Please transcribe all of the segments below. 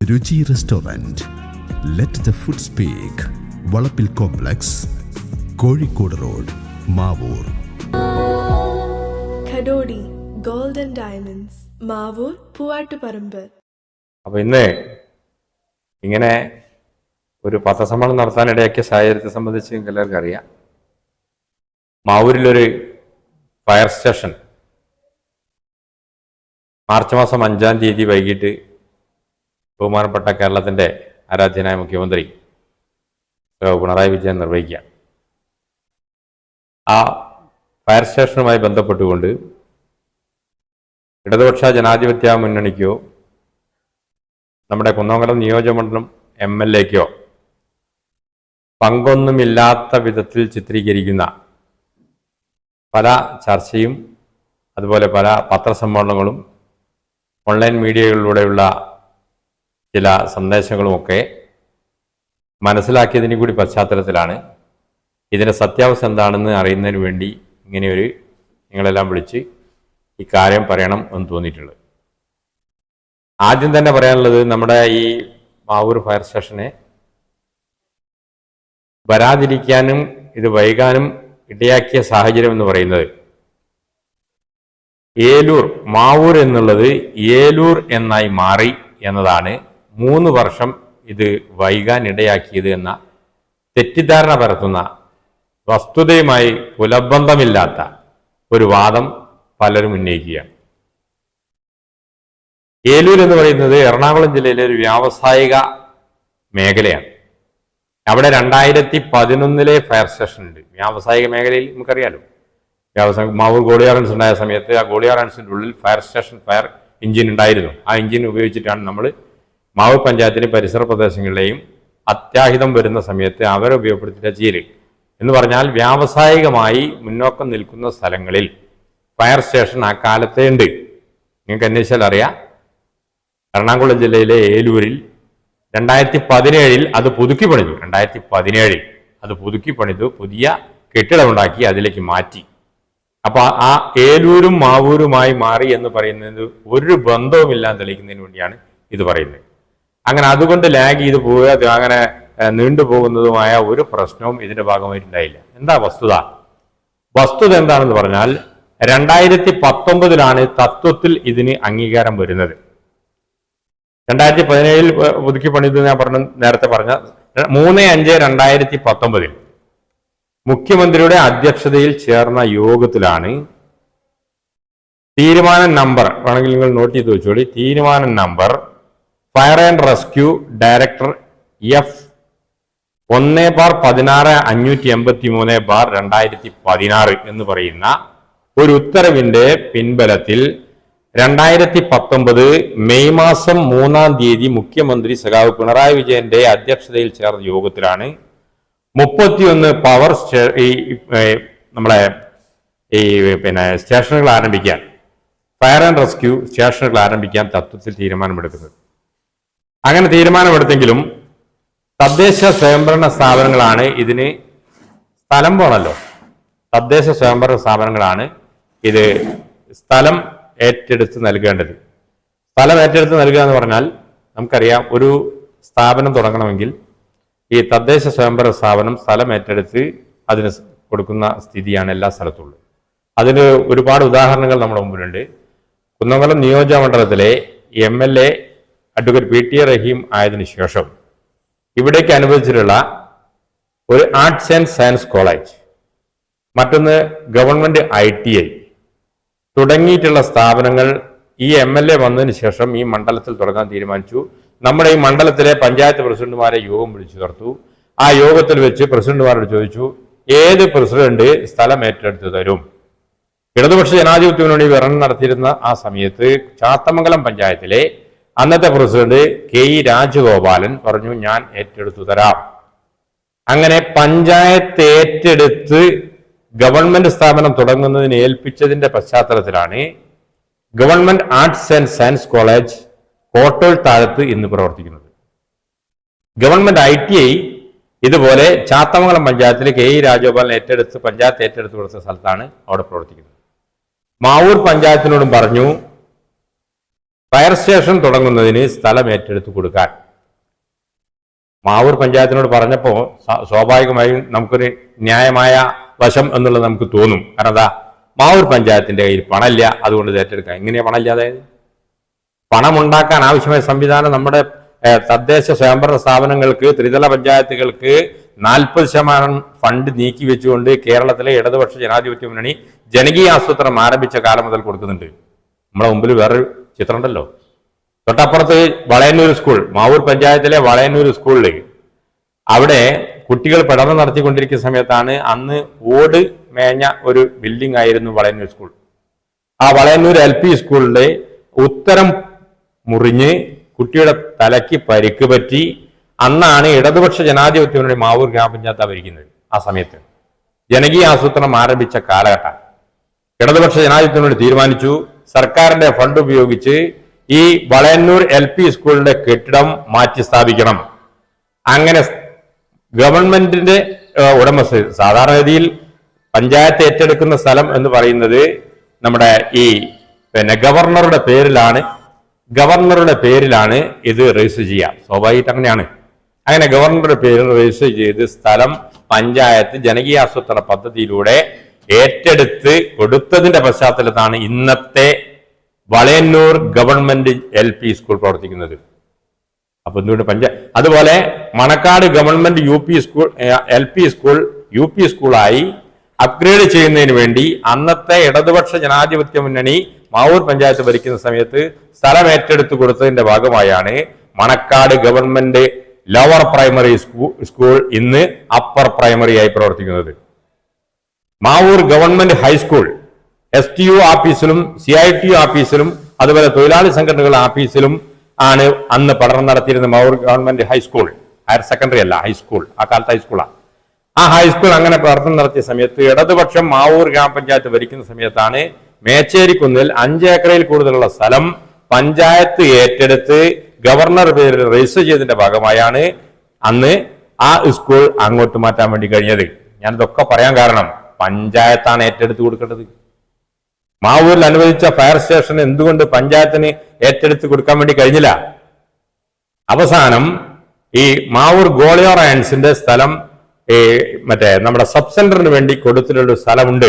രുചി restaurant. Let the food speak. Valappil complex, Kozhikode road, Mavoor. ഖഡോഡി golden diamonds, Mavoor, Poovattuparamba. അപ്പോൾ ഇന്ന് ഇങ്ങനെ ഒരു പത്രസമ്മേളനം നടത്താനിടയാക്കിയ സാഹചര്യത്തെ സംബന്ധിച്ച് എല്ലാവർക്കും അറിയാം. മാവൂരിലൊരു ഫയർ സ്റ്റേഷൻ മാർച്ച് മാസം 5-ാം തീയതി വൈകിട്ട് ബഹുമാനപ്പെട്ട കേരളത്തിൻ്റെ ആരാധ്യനായ മുഖ്യമന്ത്രി പിണറായി വിജയൻ നിർവഹിക്കുക. ആ ഫയർ സ്റ്റേഷനുമായി ബന്ധപ്പെട്ടുകൊണ്ട് ഇടതുപക്ഷ ജനാധിപത്യ മുന്നണിക്കോ നമ്മുടെ കുന്നമംഗലം നിയോജകമണ്ഡലം MLAക്കോ പങ്കൊന്നുമില്ലാത്ത വിധത്തിൽ ചിത്രീകരിക്കുന്ന പല ചർച്ചയും അതുപോലെ പല പത്രസമ്മേളനങ്ങളും ഓൺലൈൻ മീഡിയകളിലൂടെയുള്ള ചില സന്ദേശങ്ങളുമൊക്കെ മനസ്സിലാക്കിയതിന് കൂടി പശ്ചാത്തലത്തിലാണ് ഇതിൻ്റെ സത്യാവസ്ഥ എന്താണെന്ന് അറിയുന്നതിന് വേണ്ടി ഇങ്ങനെയൊരു നിങ്ങളെല്ലാം വിളിച്ച് ഈ കാര്യം പറയണം എന്ന് തോന്നിയിട്ടുള്ളത്. ആദ്യം തന്നെ പറയാനുള്ളത്, നമ്മുടെ ഈ മാവൂർ ഫയർ സ്റ്റേഷനെ വരാതിരിക്കാനും ഇത് വൈകാനും ഇടയാക്കിയ സാഹചര്യം എന്ന് പറയുന്നത് ഏലൂർ, മാവൂർ എന്നുള്ളത് ഏലൂർ എന്നായി മാറി എന്നതാണ് 3 വർഷം ഇത് വൈകാൻ ഇടയാക്കിയത് എന്ന തെറ്റിദ്ധാരണ പരത്തുന്ന, വസ്തുതയുമായി പുലബന്ധമില്ലാത്ത ഒരു വാദം പലരും ഉന്നയിക്കുകയാണ്. ഏലൂർ എന്ന് പറയുന്നത് എറണാകുളം ജില്ലയിലെ ഒരു വ്യാവസായിക മേഖലയാണ്. അവിടെ 2011 ഫയർ സ്റ്റേഷൻ ഉണ്ട്. വ്യാവസായിക മേഖലയിൽ നമുക്കറിയാലോ, മാവൂർ ഗോളിയാറൻസ് ഉണ്ടായ സമയത്ത് ആ ഗോളിയാറൻസിൻ്റെ ഉള്ളിൽ ഫയർ സ്റ്റേഷൻ ഫയർ എഞ്ചിൻ ഉണ്ടായിരുന്നു. ആ എഞ്ചിൻ ഉപയോഗിച്ചിട്ടാണ് നമ്മൾ മാവൂർ പഞ്ചായത്തിലെ പരിസര പ്രദേശങ്ങളിലെയും അത്യാഹിതം വരുന്ന സമയത്ത് അവരെ ഉപയോഗപ്പെടുത്തിയ ചെയ്യൽ എന്ന് പറഞ്ഞാൽ വ്യാവസായികമായി മുന്നോക്കം നിൽക്കുന്ന സ്ഥലങ്ങളിൽ ഫയർ സ്റ്റേഷൻ ആ കാലത്തേ ഉണ്ട്. നിങ്ങൾക്ക് അന്വേഷിച്ചാൽ അറിയാം. എറണാകുളം ജില്ലയിലെ ഏലൂരിൽ 2017 അത് പുതുക്കി പണിതു. 2017 അത് പുതുക്കി പണിതു, പുതിയ കെട്ടിടമുണ്ടാക്കി അതിലേക്ക് മാറ്റി. അപ്പൊ ആ ഏലൂരും മാവൂരുമായി മാറി എന്ന് പറയുന്നത് ഒരു ബന്ധവുമില്ലാന്ന് തെളിയിക്കുന്നതിന് വേണ്ടിയാണ് ഇത് പറയുന്നത്. അങ്ങനെ അതുകൊണ്ട് ലാഗ് ചെയ്ത് പോവുക, അങ്ങനെ നീണ്ടുപോകുന്നതുമായ ഒരു പ്രശ്നവും ഇതിന്റെ ഭാഗമായിട്ടുണ്ടായില്ല. എന്താ വസ്തുത? വസ്തുത എന്താണെന്ന് പറഞ്ഞാൽ 2019 തത്വത്തിൽ ഇതിന് അംഗീകാരം വരുന്നത്. 2017 പുതുക്കി പണിത് ഞാൻ നേരത്തെ പറഞ്ഞ 3/5/2019 മുഖ്യമന്ത്രിയുടെ അധ്യക്ഷതയിൽ ചേർന്ന യോഗത്തിലാണ് തീരുമാന നമ്പർ, വേണമെങ്കിൽ നിങ്ങൾ നോട്ട് ചെയ്ത് വെച്ചോളി, തീരുമാന number fire and rescue director F1/16/583/2016 എന്ന് പറയുന്ന ഒരു ഉത്തരവിന്റെ പിൻബലത്തിൽ 2019 മെയ് മാസം 3-ാം തീയതി മുഖ്യമന്ത്രി സഖാവ് പിണറായി വിജയന്റെ അധ്യക്ഷതയിൽ ചേർന്ന യോഗത്തിലാണ് 31 പവർ നമ്മളെ സ്റ്റേഷനുകൾ ആരംഭിക്കാൻ, ഫയർ ആൻഡ് റെസ്ക്യൂ സ്റ്റേഷനുകൾ ആരംഭിക്കാൻ തത്വത്തിൽ തീരുമാനമെടുക്കുന്നത്. അങ്ങനെ തീരുമാനമെടുത്തെങ്കിലും തദ്ദേശ സ്വയംഭരണ സ്ഥാപനങ്ങളാണ് ഇതിന് സ്ഥലം പോണല്ലോ. തദ്ദേശ സ്വയംഭരണ സ്ഥാപനങ്ങളാണ് ഇത് സ്ഥലം ഏറ്റെടുത്ത് നൽകേണ്ടത്. സ്ഥലം ഏറ്റെടുത്ത് നൽകുക എന്ന് പറഞ്ഞാൽ നമുക്കറിയാം, ഒരു സ്ഥാപനം തുടങ്ങണമെങ്കിൽ ഈ തദ്ദേശ സ്വയംഭരണ സ്ഥാപനം സ്ഥലം ഏറ്റെടുത്ത് അതിന് കൊടുക്കുന്ന സ്ഥിതിയാണ് എല്ലാ സ്ഥലത്തുള്ളത്. അതിന് ഒരുപാട് ഉദാഹരണങ്ങൾ നമ്മുടെ മുമ്പിലുണ്ട്. കുന്നമംഗലം നിയോജകമണ്ഡലത്തിലെ MLA അഡ്വക്കേറ്റ് PT റഹീം ആയതിനു ശേഷം ഇവിടേക്ക് അനുവദിച്ചിട്ടുള്ള ഒരു ആർട്സ് ആൻഡ് സയൻസ് കോളേജ്, മറ്റൊന്ന് ഗവൺമെന്റ് ITI തുടങ്ങിയിട്ടുള്ള സ്ഥാപനങ്ങൾ ഈ MLA വന്നതിന് ശേഷം ഈ മണ്ഡലത്തിൽ തുടങ്ങാൻ തീരുമാനിച്ചു. നമ്മുടെ ഈ മണ്ഡലത്തിലെ പഞ്ചായത്ത് പ്രസിഡന്റുമാരെ യോഗം വിളിച്ചു ചേർത്തു. ആ യോഗത്തിൽ വെച്ച് പ്രസിഡന്റുമാരോട് ചോദിച്ചു, ഏത് പ്രസിഡന്റ് സ്ഥലം ഏറ്റെടുത്ത് തരും? ഇടതുപക്ഷ ജനാധിപത്യ മുന്നണി ഭരണം നടത്തിയിരുന്ന ആ സമയത്ത് ചാത്തമംഗലം പഞ്ചായത്തിലെ അന്നത്തെ പ്രസിഡന്റ് KE രാജഗോപാലൻ പറഞ്ഞു, ഞാൻ ഏറ്റെടുത്തു തരാം. അങ്ങനെ പഞ്ചായത്ത് ഏറ്റെടുത്ത് ഗവൺമെന്റ് സ്ഥാപനം തുടങ്ങുന്നതിന് ഏൽപ്പിച്ചതിന്റെ പശ്ചാത്തലത്തിലാണ് government arts and science college Kottol താഴത്ത് ഇന്ന് പ്രവർത്തിക്കുന്നത്. ഗവൺമെന്റ് ITI ഇതുപോലെ ചാത്തമംഗലം പഞ്ചായത്തിൽ KE രാജഗോപാലൻ പഞ്ചായത്ത് ഏറ്റെടുത്ത് കൊടുത്ത സ്ഥലത്താണ് അവിടെ പ്രവർത്തിക്കുന്നത്. മാവൂർ പഞ്ചായത്തിനോടും പറഞ്ഞു, ഫയർ സ്റ്റേഷൻ തുടങ്ങുന്നതിന് സ്ഥലം ഏറ്റെടുത്ത് കൊടുക്കാൻ മാവൂർ പഞ്ചായത്തിനോട് പറഞ്ഞപ്പോൾ സ്വാഭാവികമായും നമുക്കൊരു ന്യായമായ വശം എന്നുള്ളത് നമുക്ക് തോന്നും. കാരണം എന്താ, മാവൂർ പഞ്ചായത്തിന്റെ കയ്യിൽ പണമില്ല, അതുകൊണ്ട് ഇത് ഏറ്റെടുക്കാം. എങ്ങനെയാ പണമില്ലാതെ? പണമുണ്ടാക്കാൻ ആവശ്യമായ സംവിധാനം നമ്മുടെ തദ്ദേശ സ്വയംഭരണ സ്ഥാപനങ്ങൾക്ക്, ത്രിതല പഞ്ചായത്തുകൾക്ക് 40% ഫണ്ട് നീക്കി വെച്ചുകൊണ്ട് കേരളത്തിലെ ഇടതുപക്ഷ ജനാധിപത്യ മുന്നണി ജനകീയ ആസൂത്രണം ആരംഭിച്ച കാലം മുതൽ കൊടുക്കുന്നുണ്ട്. നമ്മളെ മുമ്പിൽ വേറൊരു ചിത്രം ഉണ്ടല്ലോ. തൊട്ടപ്പുറത്ത് വളയന്നൂർ സ്കൂൾ, മാവൂർ പഞ്ചായത്തിലെ വളയന്നൂർ സ്കൂളിൽ അവിടെ കുട്ടികൾ പഠനം നടത്തിക്കൊണ്ടിരിക്കുന്ന സമയത്താണ് അന്ന് ഓട് മേഞ്ഞ ഒരു ബിൽഡിംഗ് ആയിരുന്നു വളയന്നൂർ സ്കൂൾ. ആ വളയന്നൂർ LP സ്കൂളിലെ ഉത്തരം മുറിഞ്ഞ് കുട്ടിയുടെ തലയ്ക്ക് പരിക്ക് പറ്റി. അന്നാണ് ഇടതുപക്ഷ ജനാധിപത്യ മുന്നണി മാവൂർ ഗ്രാമപഞ്ചായത്ത് ഭരിക്കുന്നത്. ആ സമയത്ത് ജനകീയ ആസൂത്രണം ആരംഭിച്ച കാലഘട്ടം ഇടതുപക്ഷ ജനാധിപത്യ മുന്നണി തീരുമാനിച്ചു, സർക്കാരിന്റെ ഫണ്ട് ഉപയോഗിച്ച് ഈ വളയന്നൂർ LP സ്കൂളിന്റെ കെട്ടിടം മാറ്റി സ്ഥാപിക്കണം. അങ്ങനെ ഗവൺമെന്റിന്റെ ഉടമസ്ഥ, സാധാരണഗതിയിൽ പഞ്ചായത്ത് ഏറ്റെടുക്കുന്ന സ്ഥലം എന്ന് പറയുന്നത് നമ്മുടെ ഈ ഗവർണറുടെ പേരിലാണ് ഇത് രജിസ്റ്റർ ചെയ്യുക. സ്വാഭാവികമായിട്ട് അങ്ങനെയാണ്. അങ്ങനെ ഗവർണറുടെ പേരിൽ രജിസ്റ്റർ ചെയ്ത് സ്ഥലം പഞ്ചായത്ത് ജനകീയ ആസൂത്രണ പദ്ധതിയിലൂടെ ഏറ്റെടുത്ത് കൊടുത്തതിന്റെ പശ്ചാത്തലത്താണ് ഇന്നത്തെ വളയന്നൂർ ഗവൺമെന്റ് LP സ്കൂൾ പ്രവർത്തിക്കുന്നത്. അപ്പൊ എന്തുകൊണ്ട് അതുപോലെ Manakkad government LP school UP സ്കൂളായി അപ്ഗ്രേഡ് ചെയ്യുന്നതിന് വേണ്ടി അന്നത്തെ ഇടതുപക്ഷ ജനാധിപത്യ മുന്നണി മാവൂർ പഞ്ചായത്ത് ഭരിക്കുന്ന സമയത്ത് സ്ഥലം ഏറ്റെടുത്ത് കൊടുത്തതിന്റെ ഭാഗമായാണ് Manakkad government lower primary school ഇന്ന് അപ്പർ പ്രൈമറി ആയി പ്രവർത്തിക്കുന്നത്. മാവൂർ ഗവൺമെന്റ് ഹൈസ്കൂൾ STU ഓഫീസിലും CITU ഓഫീസിലും അതുപോലെ തൊഴിലാളി സംഘടനകളുടെ ഓഫീസിലും ആണ് അന്ന് പഠനം നടത്തിയിരുന്ന Mavoor government high school. Higher secondary അല്ല, ഹൈസ്കൂൾ. ആ കാലത്ത് ഹൈസ്കൂളാണ്. ആ ഹൈസ്കൂൾ അങ്ങനെ പ്രവർത്തനം നടത്തിയ സമയത്ത് ഇടതുപക്ഷം മാവൂർ ഗ്രാമപഞ്ചായത്ത് ഭരിക്കുന്ന സമയത്താണ് മേച്ചേരിക്കുന്നിൽ 5 ഏക്കറിൽ കൂടുതലുള്ള സ്ഥലം പഞ്ചായത്ത് ഏറ്റെടുത്ത് ഗവർണർ പേരിൽ രജിസ്റ്റർ ചെയ്തതിന്റെ ഭാഗമായാണ് അന്ന് ആ സ്കൂൾ അങ്ങോട്ട് മാറ്റാൻ വേണ്ടി കഴിഞ്ഞത്. ഞാനിതൊക്കെ പറയാൻ കാരണം പഞ്ചായത്താണ് ഏറ്റെടുത്ത് കൊടുക്കേണ്ടത്. മാവൂരിൽ അനുവദിച്ച ഫയർ സ്റ്റേഷൻ എന്തുകൊണ്ട് പഞ്ചായത്തിന് ഏറ്റെടുത്ത് കൊടുക്കാൻ വേണ്ടി കഴിഞ്ഞില്ല? അവസാനം ഈ മാവൂർ ഗോളിയോർ അയൺസിന്റെ സ്ഥലം മറ്റേ നമ്മുടെ സബ് സെന്ററിന് വേണ്ടി കൊടുത്തിട്ടുള്ള സ്ഥലമുണ്ട്.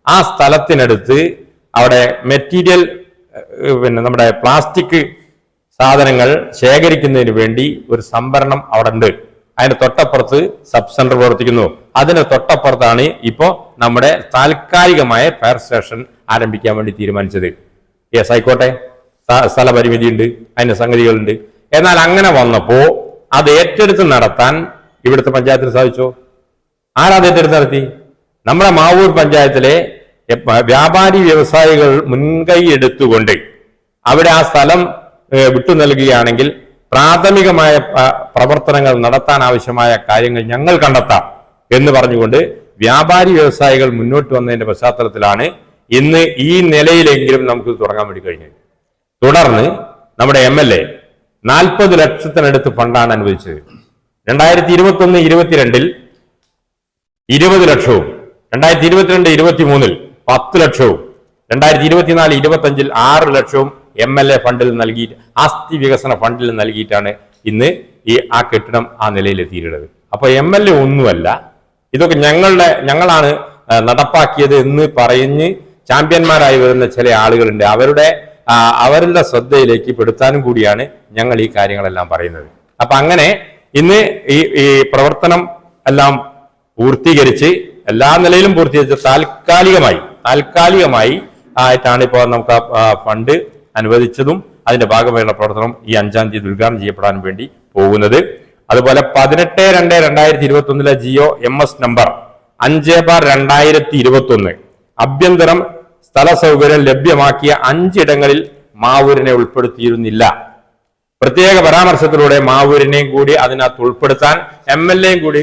ആ സ്ഥലത്തിനടുത്ത് അവിടെ മെറ്റീരിയൽ നമ്മുടെ പ്ലാസ്റ്റിക് സാധനങ്ങൾ ശേഖരിക്കുന്നതിന് വേണ്ടി ഒരു സംഭരണം അവിടെ ഉണ്ട്. അതിന് തൊട്ടപ്പുറത്ത് സബ് സെന്റർ പ്രവർത്തിക്കുന്നു. അതിന് തൊട്ടപ്പുറത്താണ് ഇപ്പോ നമ്മുടെ താൽക്കാലികമായ ഫയർ സ്റ്റേഷൻ ആരംഭിക്കാൻ വേണ്ടി തീരുമാനിച്ചത്. യെസ്, ആയിക്കോട്ടെ, സ്ഥലപരിമിതി ഉണ്ട്, അതിന്റെ സംഗതികളുണ്ട്. എന്നാൽ അങ്ങനെ വന്നപ്പോ അത് ഏറ്റെടുത്ത് നടത്താൻ ഇവിടുത്തെ പഞ്ചായത്തിന് സാധിച്ചോ? ആരാത് ഏറ്റെടുത്ത് നടത്തി? നമ്മുടെ മാവൂർ പഞ്ചായത്തിലെ വ്യാപാരി വ്യവസായികൾ മുൻകൈ എടുത്തുകൊണ്ട് അവിടെ ആ സ്ഥലം വിട്ടു നൽകുകയാണെങ്കിൽ പ്രാഥമികമായ പ്രവർത്തനങ്ങൾ നടത്താൻ ആവശ്യമായ കാര്യങ്ങൾ ഞങ്ങൾ കണ്ടെത്താം എന്ന് പറഞ്ഞുകൊണ്ട് വ്യാപാരി വ്യവസായികൾ മുന്നോട്ട് വന്നതിന്റെ പശ്ചാത്തലത്തിലാണ് ഇന്ന് ഈ നിലയിലെങ്കിലും നമുക്ക് തുടങ്ങാൻ വേണ്ടി കഴിഞ്ഞത്. തുടർന്ന് നമ്മുടെ MLA 40 ലക്ഷത്തിനടുത്ത് ഫണ്ടാണ് അനുവദിച്ചത്. 2021-22 20 ലക്ഷവും 2022-23 10 ലക്ഷവും 2024-25 6 ലക്ഷവും MLA ഫണ്ടിൽ നൽകി, ആസ്തി വികസന ഫണ്ടിൽ നൽകിയിട്ടാണ് ഇന്ന് ആ കെട്ടിടം ആ നിലയിലെത്തിയിട്ടുള്ളത്. അപ്പൊ MLA ഒന്നുമല്ല, ഇതൊക്കെ ഞങ്ങളാണ് നടപ്പാക്കിയത് എന്ന് പറഞ്ഞ് ചാമ്പ്യന്മാരായി വരുന്ന ചില ആളുകളുണ്ട്. അവരുടെ ശ്രദ്ധയിലേക്ക് പെടുത്താനും കൂടിയാണ് ഞങ്ങൾ ഈ കാര്യങ്ങളെല്ലാം പറയുന്നത്. അപ്പൊ അങ്ങനെ ഇന്ന് ഈ പ്രവർത്തനം എല്ലാം പൂർത്തീകരിച്ച് എല്ലാ നിലയിലും പൂർത്തീകരിച്ച് താൽക്കാലികമായി ആയിട്ടാണ് ഇപ്പോൾ നമുക്ക് ഫണ്ട് അനുവദിച്ചതും അതിന്റെ ഭാഗമായുള്ള പ്രവർത്തനം ഈ 5-ാം തീയതി ഉദ്ഘാടനം ചെയ്യപ്പെടാൻ വേണ്ടി പോകുന്നത്. അതുപോലെ 18-2-2021 GO MS നമ്പർ 5/2021 ആഭ്യന്തരം സ്ഥല സൗകര്യം ലഭ്യമാക്കിയ 5 ഇടങ്ങളിൽ മാവൂരിനെ ഉൾപ്പെടുത്തിയിരുന്നില്ല. പ്രത്യേക പരാമർശത്തിലൂടെ മാവൂരിനെയും കൂടി അതിനകത്ത് ഉൾപ്പെടുത്താൻ MLA കൂടി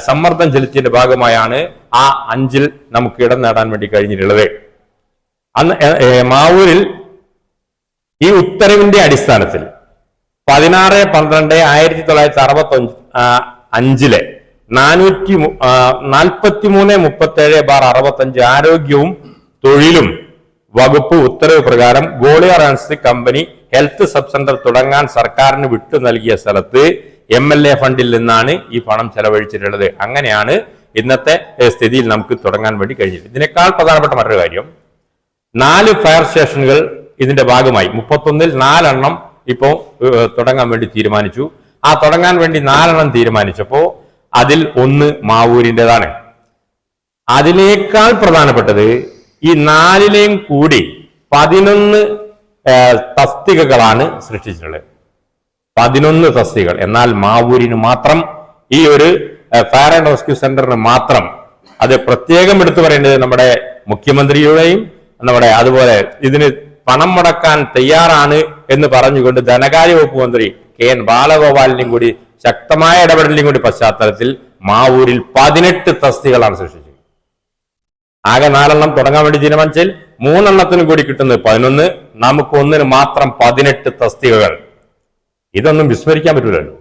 സമ്മർദ്ദം ചെലുത്തിയതിന്റെ ഭാഗമായാണ് ആ 5-ൽ നമുക്ക് ഇടം നേടാൻ വേണ്ടി കഴിഞ്ഞിട്ടുള്ളത്. അന്ന് മാവൂരിൽ ഈ ഉത്തരവിന്റെ അടിസ്ഥാനത്തിൽ 16-12-1965 443/67/65 ആരോഗ്യവും തൊഴിലും വകുപ്പ് ഉത്തരവ് പ്രകാരം Gwalior ions company health sub centre തുടങ്ങാൻ സർക്കാരിന് വിട്ടു നൽകിയ സ്ഥലത്ത് MLA ഫണ്ടിൽ നിന്നാണ് ഈ പണം ചെലവഴിച്ചിട്ടുള്ളത്. അങ്ങനെയാണ് ഇന്നത്തെ സ്ഥിതിയിൽ നമുക്ക് തുടങ്ങാൻ വേണ്ടി കഴിഞ്ഞത്. ഇതിനേക്കാൾ പ്രധാനപ്പെട്ട മറ്റൊരു കാര്യം, 4 ഫയർ സ്റ്റേഷനുകൾ ഇതിന്റെ ഭാഗമായി 31-ൽ 4 എണ്ണം ഇപ്പോൾ തുടങ്ങാൻ വേണ്ടി തീരുമാനിച്ചു. ആ തുടങ്ങാൻ വേണ്ടി 4 എണ്ണം തീരുമാനിച്ചപ്പോ അതിൽ 1 മാവൂരിൻ്റെതാണ്. അതിനേക്കാൾ പ്രധാനപ്പെട്ടത് ഈ 4ലെയും കൂടി 11 തസ്തികകളാണ് സൃഷ്ടിച്ചിട്ടുള്ളത്. 11 തസ്തികകൾ. എന്നാൽ മാവൂരിന് മാത്രം, ഈ ഒരു ഫയർ ആൻഡ് റെസ്ക്യൂ സെന്ററിന് മാത്രം, അത് പ്രത്യേകം എടുത്തു പറയേണ്ടത് നമ്മുടെ മുഖ്യമന്ത്രിയുടെയും നമ്മുടെ അതുപോലെ ഇതിന് പണം മുടക്കാൻ തയ്യാറാണ് എന്ന് പറഞ്ഞുകൊണ്ട് ധനകാര്യ വകുപ്പ് മന്ത്രി KN ബാലഗോപാലിന്റെയും കൂടി ശക്തമായ ഇടപെടലിന്റെയും കൂടി പശ്ചാത്തലത്തിൽ മാവൂരിൽ 18 തസ്തികകളാണ് സൃഷ്ടിച്ചത്. ആകെ 4 എണ്ണം തുടങ്ങാൻ വേണ്ടി തീരുമാനിച്ചാൽ 3 എണ്ണത്തിനും കൂടി കിട്ടുന്നത് 11, നമുക്ക് 1-ന് മാത്രം 18 തസ്തികകൾ. ഇതൊന്നും വിസ്മരിക്കാൻ പറ്റില്ലല്ലോ.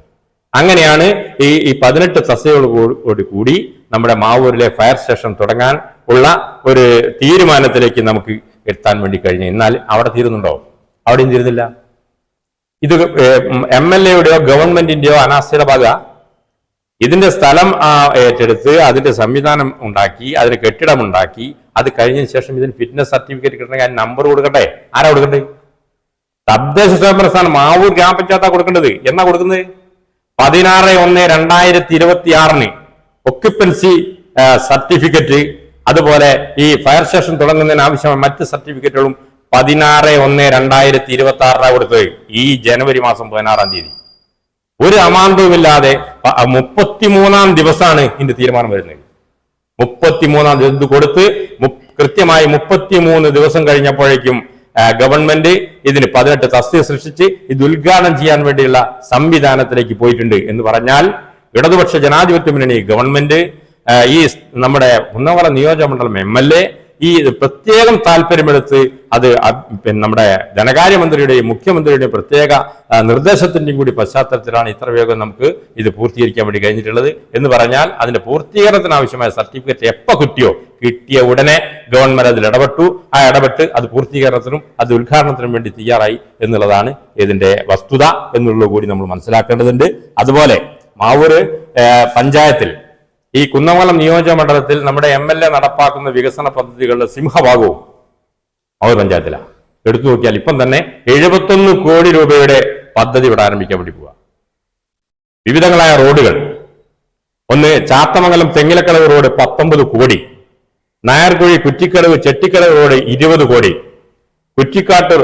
അങ്ങനെയാണ് ഈ 18 തസ്തികകളോട് കൂടി നമ്മുടെ മാവൂരിലെ ഫയർ സ്റ്റേഷൻ തുടങ്ങാൻ ഉള്ള ഒരു തീരുമാനത്തിലേക്ക് നമുക്ക് എത്താൻ വേണ്ടി കഴിഞ്ഞു. എന്നാൽ അവിടെ തീരുന്നുണ്ടോ? അവിടെയും തീരുന്നില്ല. ഇത് MLA-യുടെയോ ഗവൺമെന്റിന്റെയോ അനാസ്ഥയുടെ ഭാഗ. ഇതിന്റെ സ്ഥലം ഏറ്റെടുത്ത് അതിന്റെ സംവിധാനം ഉണ്ടാക്കി, അതിന് കെട്ടിടമുണ്ടാക്കി, അത് കഴിഞ്ഞതിന് ശേഷം ഇതിന് ഫിറ്റ്നസ് സർട്ടിഫിക്കറ്റ് കിട്ടണമെങ്കിൽ അതിന് നമ്പർ കൊടുക്കട്ടെ. ആരാ കൊടുക്കണ്ടേ? തദ്ദേശ സ്വയംഭരണ സ്ഥാനം മാവൂർ ഗ്രാമപഞ്ചായത്താ കൊടുക്കേണ്ടത്. എന്നാ കൊടുക്കുന്നത്? 16/1/2026 ഒക്യുപ്പൻസി സർട്ടിഫിക്കറ്റ്, അതുപോലെ ഈ ഫയർ സ്റ്റേഷൻ തുടങ്ങുന്നതിന് ആവശ്യമായ മറ്റ് സർട്ടിഫിക്കറ്റുകളും 16/1/2026 കൊടുത്തത്. ഈ ജനുവരി മാസം 16-ാം തീയതി ഒരു അമാന്തവുമില്ലാതെ 33-ാം ദിവസമാണ് ഇതിന്റെ തീരുമാനം വരുന്നത്. 33-ാം ദിവസം കൊടുത്ത് കൃത്യമായി 33 ദിവസം കഴിഞ്ഞപ്പോഴേക്കും ഗവൺമെന്റ് ഇതിന് 18 തസ്തിക സൃഷ്ടിച്ച് ഇത് ഉദ്ഘാടനം ചെയ്യാൻ വേണ്ടിയുള്ള സംവിധാനത്തിലേക്ക് പോയിട്ടുണ്ട്. എന്ന് പറഞ്ഞാൽ ഇടതുപക്ഷ ജനാധിപത്യ മുന്നണി ഗവൺമെന്റ്, ഈ നമ്മുടെ കുന്നംകുളം നിയോജകമണ്ഡലം MLA ഈ പ്രത്യേകം താല്പര്യമെടുത്ത് അത് നമ്മുടെ ധനകാര്യമന്ത്രിയുടെയും മുഖ്യമന്ത്രിയുടെയും പ്രത്യേക നിർദ്ദേശത്തിന്റെയും കൂടി പശ്ചാത്തലത്തിലാണ് ഇത്ര വേഗം നമുക്ക് ഇത് പൂർത്തീകരിക്കാൻ വേണ്ടി കഴിഞ്ഞിട്ടുള്ളത്. എന്ന് പറഞ്ഞാൽ അതിന്റെ പൂർത്തീകരണത്തിന് ആവശ്യമായ സർട്ടിഫിക്കറ്റ് എപ്പോൾ കിട്ടിയ ഉടനെ ഗവൺമെന്റ് അതിൽ ഇടപെട്ട് അത് പൂർത്തീകരണത്തിനും അത് ഉദ്ഘാടനത്തിനും വേണ്ടി തയ്യാറായി എന്നുള്ളതാണ് ഇതിന്റെ വസ്തുത എന്നുള്ളത് കൂടി നമ്മൾ മനസ്സിലാക്കേണ്ടതുണ്ട്. അതുപോലെ മാവൂര് പഞ്ചായത്തിൽ, ഈ കുന്നംകുളം നിയോജക മണ്ഡലത്തിൽ നമ്മുടെ MLA നടപ്പാക്കുന്ന വികസന പദ്ധതികളുടെ സിംഹഭാഗവും മാവൂർ പഞ്ചായത്തിലാണ്. എടുത്തു നോക്കിയാൽ ഇപ്പം തന്നെ 71 കോടി രൂപയുടെ പദ്ധതി ഇവിടെ ആരംഭിക്കാൻ വേണ്ടി പോവുക. വിവിധങ്ങളായ റോഡുകൾ, ഒന്ന് ചാത്തമംഗലം തെങ്ങിലക്കടവ് റോഡ് 19 കോടി, നായർകുഴി കുറ്റിക്കടവ് ചെട്ടിക്കടവ് റോഡ് 20 കോടി, കുറ്റിക്കാട്ടൂർ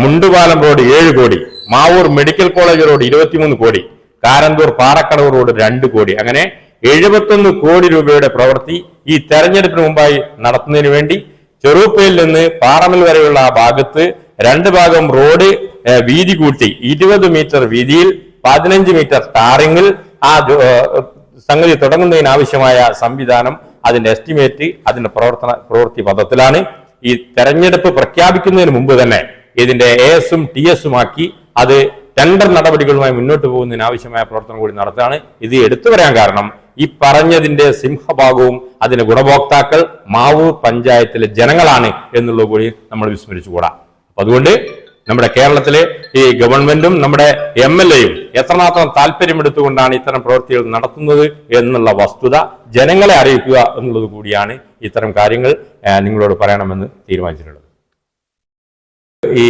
മുണ്ടുപാലം റോഡ് 7 കോടി, മാവൂർ മെഡിക്കൽ കോളേജ് റോഡ് 23 കോടി, കാരന്തൂർ പാറക്കടവ് റോഡ് 2 കോടി. അങ്ങനെ 71 കോടി രൂപയുടെ പ്രവൃത്തി ഈ തെരഞ്ഞെടുപ്പിന് മുമ്പായി നടത്തുന്നതിന് വേണ്ടി ചെറുപ്പയിൽ നിന്ന് പാറമൽ വരെയുള്ള ആ ഭാഗത്ത് 2 ഭാഗം റോഡ് വീതി കൂട്ടി 20 മീറ്റർ വീതിയിൽ 15 മീറ്റർ ടാറിങ്ങിൽ ആ സംഗതി തുടങ്ങുന്നതിന് ആവശ്യമായ സംവിധാനം, അതിന്റെ എസ്റ്റിമേറ്റ്, അതിന്റെ പ്രവൃത്തി പദത്തിലാണ്. ഈ തെരഞ്ഞെടുപ്പ് പ്രഖ്യാപിക്കുന്നതിന് മുമ്പ് തന്നെ ഇതിന്റെ AS-ഉം TS-ഉം ആക്കി അത് ടെൻഡർ നടപടികളുമായി മുന്നോട്ട് പോകുന്നതിന് ആവശ്യമായ പ്രവർത്തനം കൂടി നടത്തുകയാണ്. ഇത് എടുത്തു പറയാൻ കാരണം ഈ പറഞ്ഞതിന്റെ സിംഹഭാഗവും അതിന്റെ ഗുണഭോക്താക്കൾ മാവൂർ പഞ്ചായത്തിലെ ജനങ്ങളാണ് എന്നുള്ളത് കൂടി നമ്മൾ വിസ്മരിച്ചുകൂടാ. അപ്പൊ അതുകൊണ്ട് നമ്മുടെ കേരളത്തിലെ ഈ ഗവൺമെന്റും നമ്മുടെ MLA-യും എത്രമാത്രം താല്പര്യമെടുത്തുകൊണ്ടാണ് ഇത്തരം പ്രവൃത്തികൾ നടത്തുന്നത് എന്നുള്ള വസ്തുത ജനങ്ങളെ അറിയിക്കുക എന്നുള്ളത് കൂടിയാണ് ഇത്തരം കാര്യങ്ങൾ നിങ്ങളോട് പറയണമെന്ന് തീരുമാനിച്ചിട്ടുള്ളത്. ഈ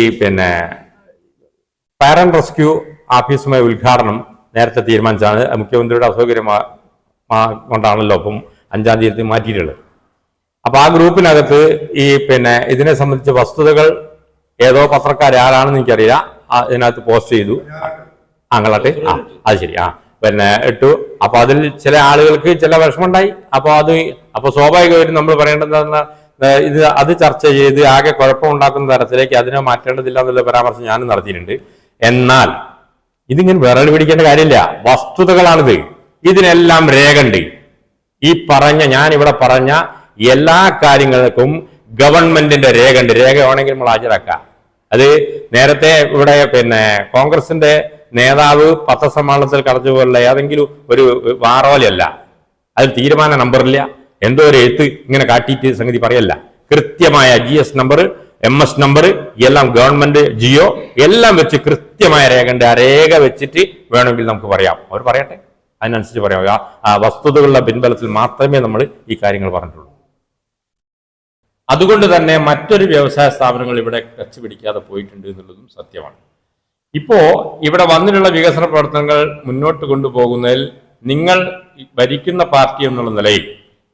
ഫയർ ആൻഡ് റെസ്ക്യൂ ഓഫീസുമായ ഉദ്ഘാടനം നേരത്തെ തീരുമാനിച്ചാണ്. മുഖ്യമന്ത്രിയുടെ അസൗകര്യം കൊണ്ടാണല്ലോ അപ്പം 5-ാം തീയതി മാറ്റിയിട്ടുള്ളത്. അപ്പൊ ആ ഗ്രൂപ്പിനകത്ത് ഈ ഇതിനെ സംബന്ധിച്ച വസ്തുതകൾ ഏതോ പത്രക്കാർ ആരാണെന്ന് എനിക്കറിയില്ല, ഇതിനകത്ത് പോസ്റ്റ് ചെയ്തു. ആങ്ങളാട്ടെ അത് ശരി ഇട്ടു. അപ്പൊ അതിൽ ചില ആളുകൾക്ക് ചില വിഷമമുണ്ടായി. അപ്പൊ സ്വാഭാവികമായിട്ടും നമ്മൾ പറയേണ്ടത് അത് ചർച്ച ചെയ്ത് ആകെ കുഴപ്പമുണ്ടാക്കുന്ന തരത്തിലേക്ക് അതിനെ മാറ്റേണ്ടതില്ല എന്നുള്ള പരാമർശം ഞാനും നടത്തിയിട്ടുണ്ട്. എന്നാൽ ഇതിങ്ങനെ വിരൽ പിടിക്കേണ്ട കാര്യമില്ല, വസ്തുതകളാണിത്. ഇതിനെല്ലാം രേഖയുണ്ട്. ഞാനിവിടെ പറഞ്ഞ എല്ലാ കാര്യങ്ങൾക്കും ഗവൺമെന്റിന്റെ രേഖയുണ്ട്. രേഖ വേണമെങ്കിൽ നമ്മൾ ഹാജരാക്കാം. അത് നേരത്തെ ഇവിടെ കോൺഗ്രസിന്റെ നേതാവ് പത്രസമ്മേളനത്തിൽ കടന്നുപോലുള്ള ഏതെങ്കിലും ഒരു വാറോലല്ല, അതിൽ തീരുമാന നമ്പറില്ല, എന്തോ ഒരു എഴുത്ത് ഇങ്ങനെ കാട്ടിയിട്ട് സംഗതി പറയല്ല. കൃത്യമായ GS നമ്പർ MS നമ്പർ എല്ലാം ഗവൺമെന്റ് ജിയോ എല്ലാം വെച്ച് കൃത്യമായ രേഖയുണ്ട്. ആ രേഖ വെച്ചിട്ട് വേണമെങ്കിൽ നമുക്ക് പറയാം. അവർ പറയട്ടെ, അതിനനുസരിച്ച് പറയാം. ആ വസ്തുതകളുടെ പിൻബലത്തിൽ മാത്രമേ നമ്മൾ ഈ കാര്യങ്ങൾ പറഞ്ഞിട്ടുള്ളൂ. അതുകൊണ്ട് തന്നെ മറ്റൊരു വ്യവസായ സ്ഥാപനങ്ങൾ ഇവിടെ ടച്ച് പിടിക്കാതെ പോയിട്ടുണ്ട് എന്നുള്ളതും സത്യമാണ്. ഇപ്പോ ഇവിടെ വന്നിട്ടുള്ള വികസന പ്രവർത്തനങ്ങൾ മുന്നോട്ട് കൊണ്ടുപോകുന്നതിൽ നിങ്ങൾ ഭരിക്കുന്ന പാർട്ടി എന്നുള്ള നിലയിൽ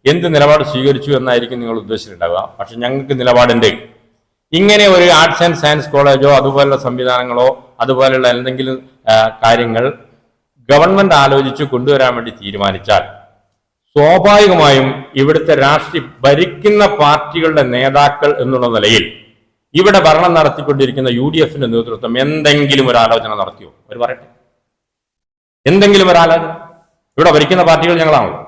എന്ത് നിലപാട് സ്വീകരിച്ചു എന്നായിരിക്കും നിങ്ങൾ ഉദ്ദേശിച്ചിട്ടുണ്ടാവുക. പക്ഷെ ഞങ്ങൾക്ക് നിലപാടുണ്ട്. ഇങ്ങനെ ഒരു ആർട്സ് ആൻഡ് സയൻസ് കോളേജോ അതുപോലുള്ള സംവിധാനങ്ങളോ അതുപോലെയുള്ള എന്തെങ്കിലും കാര്യങ്ങൾ ഗവൺമെന്റ് ആലോചിച്ച് കൊണ്ടുവരാൻ വേണ്ടി തീരുമാനിച്ചാൽ സ്വാഭാവികമായും ഇവിടുത്തെ ഭരിക്കുന്ന പാർട്ടികളുടെ നേതാക്കൾ എന്നുള്ള നിലയിൽ ഇവിടെ ഭരണം നടത്തിക്കൊണ്ടിരിക്കുന്ന UDFന്റെ നേതൃത്വം എന്തെങ്കിലും ഒരു ആലോചന നടത്തിയോ? അവർ പറയട്ടെ, എന്തെങ്കിലും ഒരു ആലോചന. ഇവിടെ ഭരിക്കുന്ന പാർട്ടികൾ ഞങ്ങളാണല്ലോ.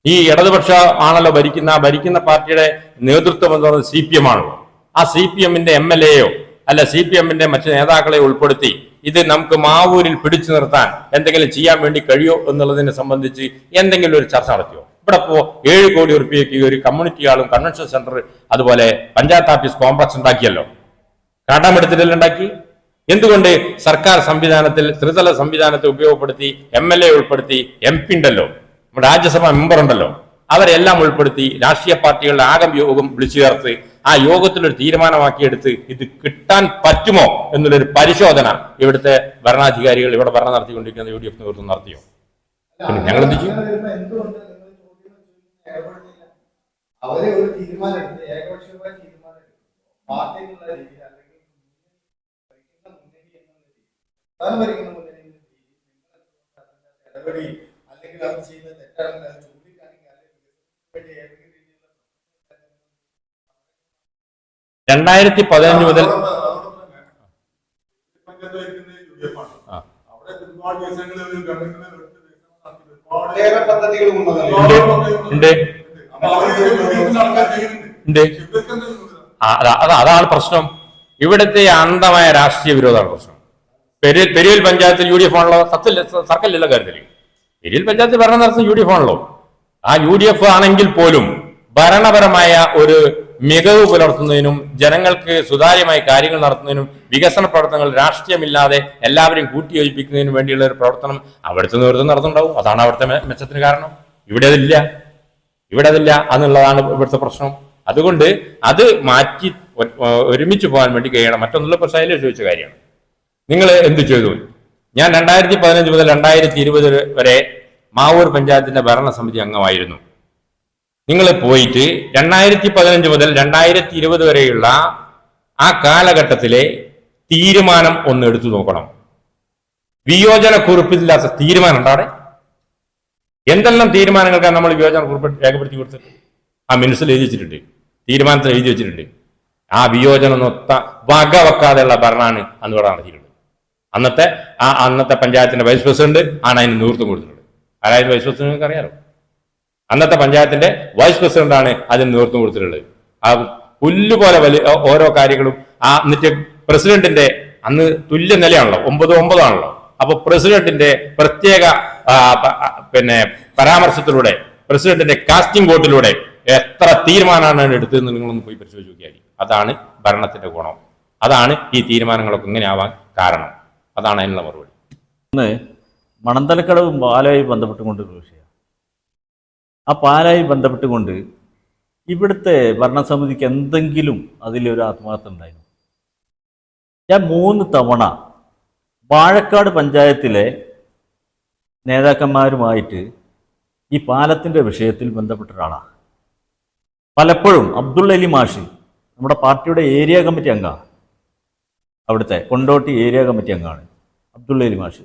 ഈ ഇടതുപക്ഷ ആണല്ലോ ഭരിക്കുന്ന പാർട്ടിയുടെ നേതൃത്വം എന്ന് പറയുന്നത് CPM ആണല്ലോ. ആ CPMന്റെ MLAയോ അല്ല CPMന്റെ മറ്റു നേതാക്കളെ ഉൾപ്പെടുത്തി ഇത് നമുക്ക് മാവൂരിൽ പിടിച്ചു നിർത്താൻ എന്തെങ്കിലും ചെയ്യാൻ വേണ്ടി കഴിയോ എന്നുള്ളതിനെ സംബന്ധിച്ച് എന്തെങ്കിലും ഒരു ചർച്ച നടത്തിയോ? ഇവിടെ ഇപ്പോ 7 കോടി ഉറുപ്പികയ്ക്ക് ഒരു കമ്മ്യൂണിറ്റി ഹാളും കൺവെൻഷൻ സെന്റർ അതുപോലെ പഞ്ചായത്ത് ഓഫീസ് കോംപ്ലക്സ് ഉണ്ടാക്കിയല്ലോ. കടമെടുത്തിട്ടല്ല ഉണ്ടാക്കി. എന്തുകൊണ്ട് സർക്കാർ സംവിധാനത്തിൽ ത്രിതല സംവിധാനത്തെ ഉപയോഗപ്പെടുത്തി MLA ഉൾപ്പെടുത്തി MP ഉണ്ടല്ലോ, നമ്മുടെ രാജ്യസഭാ മെമ്പർ ഉണ്ടല്ലോ, അവരെല്ലാം ഉൾപ്പെടുത്തി രാഷ്ട്രീയ പാർട്ടികളുടെ ആകെ യോഗം വിളിച്ചു ചേർത്ത് ആ യോഗത്തിലൊരു തീരുമാനമാക്കിയെടുത്ത് ഇത് കിട്ടാൻ പറ്റുമോ എന്നുള്ളൊരു പരിശോധന ഇവിടുത്തെ ഭരണാധികാരികൾ ഇവിടെ ഭരണം നടത്തിക്കൊണ്ടിരിക്കുന്ന UDF നേതൃത്വം നടത്തിയോ? പിന്നെ ഞങ്ങൾ എന്ത് ചെയ്യും? അവരെ ഒരു തീരുമാനം എടുത്ത് ഏകപക്ഷീയമായ തീരുമാനം എടുക്കും പാർട്ടി എന്നുള്ള രീതിയിൽ അല്ലെങ്കിൽ ഭരിക്കുന്ന മുന്നണി ഇടപെടി അല്ലെങ്കിൽ അവർ ചെയ്യുന്നത് തെറ്റാണെങ്കിൽ അത് ചൂണ്ടിക്കാണിക്കുക അല്ലെങ്കിൽ ഏതെങ്കിലും രീതിയിലുള്ള 2015 മുതൽ അതാണ് പ്രശ്നം. ഇവിടുത്തെ അന്ധമായ രാഷ്ട്രീയ വിരോധമാണ് പ്രശ്നം. പെരിയൽ പഞ്ചായത്തിൽ UDF ആണല്ലോ, സർക്കല്ല കാര്യത്തില്. പെരിയൽ പഞ്ചായത്തിൽ ഭരണം നടത്തുന്ന UDF ആണല്ലോ. ആ UDF ആണെങ്കിൽ പോലും ഭരണപരമായ ഒരു മികവ് പുലർത്തുന്നതിനും ജനങ്ങൾക്ക് സുതാര്യമായി കാര്യങ്ങൾ നടത്തുന്നതിനും വികസന പ്രവർത്തനങ്ങൾ രാഷ്ട്രീയമില്ലാതെ എല്ലാവരെയും കൂട്ടിയോജിപ്പിക്കുന്നതിനും വേണ്ടിയുള്ള ഒരു പ്രവർത്തനം അവിടുത്തെ നേതൃത്വം നടത്തുന്നുണ്ടാവും. അതാണ് അവിടുത്തെ മെച്ചത്തിന് കാരണം. ഇവിടെ അതില്ല എന്നുള്ളതാണ് ഇവിടുത്തെ പ്രശ്നം. അതുകൊണ്ട് അത് മാറ്റി ഒരുമിച്ച് പോകാൻ വേണ്ടി കഴിയണം. മറ്റൊന്നുള്ള ഇപ്പൊ ശൈലജ ചോദിച്ച കാര്യമാണ്. നിങ്ങൾ എന്ത് ചെയ്തു? ഞാൻ 2015 മുതൽ 2020 വരെ മാവൂർ പഞ്ചായത്തിന്റെ ഭരണസമിതി അംഗമായിരുന്നു. നിങ്ങൾ പോയിട്ട് 2015 മുതൽ 2020 വരെയുള്ള ആ കാലഘട്ടത്തിലെ തീരുമാനം ഒന്ന് എടുത്തു നോക്കണം. വിയോജന കുറിപ്പില്ലാത്ത തീരുമാനം ഉണ്ടോ അവിടെ? എന്തെല്ലാം തീരുമാനങ്ങൾക്കാണ് നമ്മൾ വിയോജന കുറിപ്പ് രേഖപ്പെടുത്തി കൊടുത്തിട്ട് ആ മിനിറ്റ്സിൽ എഴുതി വെച്ചിട്ടുണ്ട്, തീരുമാനത്തിൽ എഴുതി വെച്ചിട്ടുണ്ട്. ആ വിയോജനം വകവെക്കാതെയുള്ള ഭരണമാണ് അന്ന് ഇവിടെ നടത്തിയിട്ടുള്ളത്. അന്നത്തെ പഞ്ചായത്തിന്റെ വൈസ് പ്രസിഡന്റ് ആണ് അതിന് നേതൃത്വം കൊടുത്തിട്ടുള്ളത്. ആരായാലും വൈസ് പ്രസിഡന്റ് നിങ്ങൾക്ക് അറിയാലോ. അന്നത്തെ പഞ്ചായത്തിന്റെ വൈസ് പ്രസിഡന്റ് ആണ് അതിന് നേതൃത്വം കൊടുത്തിട്ടുള്ളത്. ആ പുല്ലുപോലെ ഓരോ കാര്യങ്ങളും എന്നിട്ട് പ്രസിഡന്റിന്റെ അന്ന് തുല്യ നിലയാണല്ലോ, 9-9 ആണല്ലോ. അപ്പൊ പ്രസിഡന്റിന്റെ പ്രത്യേക പരാമർശത്തിലൂടെ പ്രസിഡന്റിന്റെ കാസ്റ്റിംഗ് വോട്ടിലൂടെ എത്ര തീരുമാനമാണ് എടുത്തതെന്ന് നിങ്ങളൊന്ന് പോയി പരിശോധിച്ച് നോക്കിയാൽ അതാണ് ഭരണത്തിന്റെ ഗുണം. അതാണ് ഈ തീരുമാനങ്ങളൊക്കെ ഇങ്ങനെ ആവാൻ കാരണം. അതാണ് അതിനുള്ള മറുപടി. ഒന്ന് മണന്തലക്കടവും പാലായി ബന്ധപ്പെട്ടുകൊണ്ടൊരു വിഷയം. ആ പാലായി ബന്ധപ്പെട്ടുകൊണ്ട് ഇവിടുത്തെ ഭരണസമിതിക്ക് എന്തെങ്കിലും അതിലൊരു ആത്മാർത്ഥം ഉണ്ടായിരുന്നു. ഞാൻ 3 തവണ വാഴക്കാട് പഞ്ചായത്തിലെ നേതാക്കന്മാരുമായിട്ട് ഈ പാലത്തിൻ്റെ വിഷയത്തിൽ ബന്ധപ്പെട്ട ഒരാളാണ്. പലപ്പോഴും അബ്ദുൾ അലി മാഷി നമ്മുടെ പാർട്ടിയുടെ ഏരിയ കമ്മിറ്റി അംഗമാണ്, അവിടുത്തെ കൊണ്ടോട്ടി ഏരിയ കമ്മിറ്റി അംഗമാണ് അബ്ദുൾ അലി മാഷി.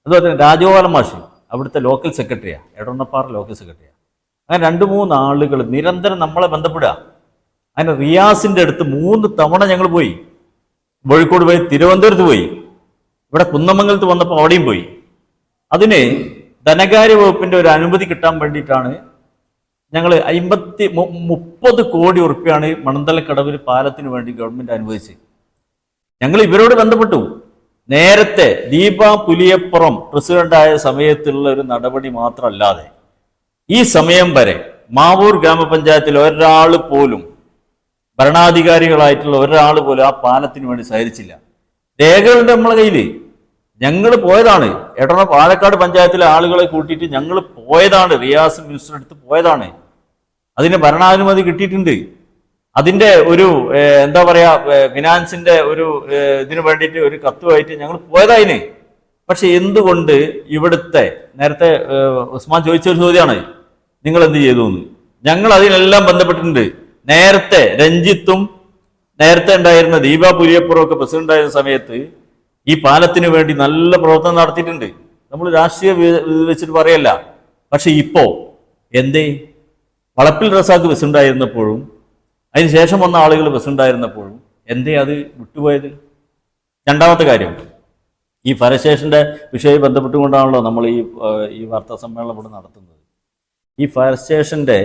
അതുപോലെ തന്നെ രാജഗോപാലൻ മാഷി അവിടുത്തെ ലോക്കൽ സെക്രട്ടറിയാണ്, എടവണ്ണപ്പാറ ലോക്കൽ സെക്രട്ടറിയാണ്. അങ്ങനെ 2-3 ആളുകൾ നിരന്തരം നമ്മളെ ബന്ധപ്പെടുക. അങ്ങനെ റിയാസിൻ്റെ അടുത്ത് 3 തവണ ഞങ്ങൾ പോയി. കോഴിക്കോട് പോയി, തിരുവനന്തപുരത്ത് പോയി, ഇവിടെ കുന്നമംഗലത്ത് വന്നപ്പോൾ അവിടെയും പോയി. അതിന് ധനകാര്യ വകുപ്പിൻ്റെ ഒരു അനുമതി കിട്ടാൻ വേണ്ടിയിട്ടാണ് ഞങ്ങൾ 30 കോടി ഉറുപ്പിയാണ് മണന്തലക്കടവിൽ പാലത്തിന് വേണ്ടി ഗവൺമെൻറ് അനുവദിച്ചത്. ഞങ്ങൾ ഇവരോട് ബന്ധപ്പെട്ടു. നേരത്തെ ദീപ പുലിയപ്പുറം പ്രസിഡന്റായ സമയത്തുള്ള ഒരു നടപടി മാത്രമല്ലാതെ ഈ സമയം വരെ മാവൂർ ഗ്രാമപഞ്ചായത്തിൽ ഒരാൾ പോലും ഭരണാധികാരികളായിട്ടുള്ള ഒരാൾ പോലും ആ പാലത്തിന് വേണ്ടി സഹകരിച്ചില്ല. രേഖകളുണ്ട് നമ്മളെ കയ്യിൽ. ഞങ്ങൾ പോയതാണ്, പാലക്കാട് പഞ്ചായത്തിലെ ആളുകളെ കൂട്ടിയിട്ട് ഞങ്ങൾ പോയതാണ്, റിയാസ് മിനിസ്റ്റർ അടുത്ത് പോയതാണ്. അതിന് ഭരണാനുമതി കിട്ടിയിട്ടുണ്ട്. അതിന്റെ ഒരു എന്താ പറയാ, ഫിനാൻസിന്റെ ഒരു ഇതിനു വേണ്ടിയിട്ട് ഒരു കത്തുമായിട്ട് ഞങ്ങൾ പോയതായിന്. പക്ഷെ എന്തുകൊണ്ട് ഇവിടുത്തെ, നേരത്തെ ഉസ്മാൻ ചോദിച്ചൊരു ചോദ്യമാണ്, നിങ്ങൾ എന്ത് ചെയ്തു എന്ന്. ഞങ്ങൾ അതിനെല്ലാം ബന്ധപ്പെട്ടിട്ടുണ്ട്. നേരത്തെ രഞ്ജിത്തും നേരത്തെ ഉണ്ടായിരുന്ന ദീപ പുലിയപ്പുറം ഒക്കെ പ്രസിഡന്റ് ആയിരുന്ന സമയത്ത് ഈ പാലത്തിന് വേണ്ടി നല്ല പ്രവർത്തനം നടത്തിയിട്ടുണ്ട്. നമ്മൾ രാഷ്ട്രീയ വെച്ചിട്ട് പറയല്ല. പക്ഷെ ഇപ്പോ എന്തേ, വളപ്പിൽ റസാഖ് പ്രസിഡന്റ് ആയിരുന്നപ്പോഴും അതിനുശേഷം വന്ന ആളുകൾ പ്രസിഡന്റ് ആയിരുന്നപ്പോഴും എന്തേ അത് വിട്ടുപോയത്? രണ്ടാമത്തെ കാര്യം, ഈ ഫയർ സ്റ്റേഷന്റെ വിഷയം ബന്ധപ്പെട്ടുകൊണ്ടാണല്ലോ നമ്മൾ ഈ വാർത്താ സമ്മേളനം ഇവിടെ നടത്തുന്നത്. ഈ ഫയർ സ്റ്റേഷന്റെ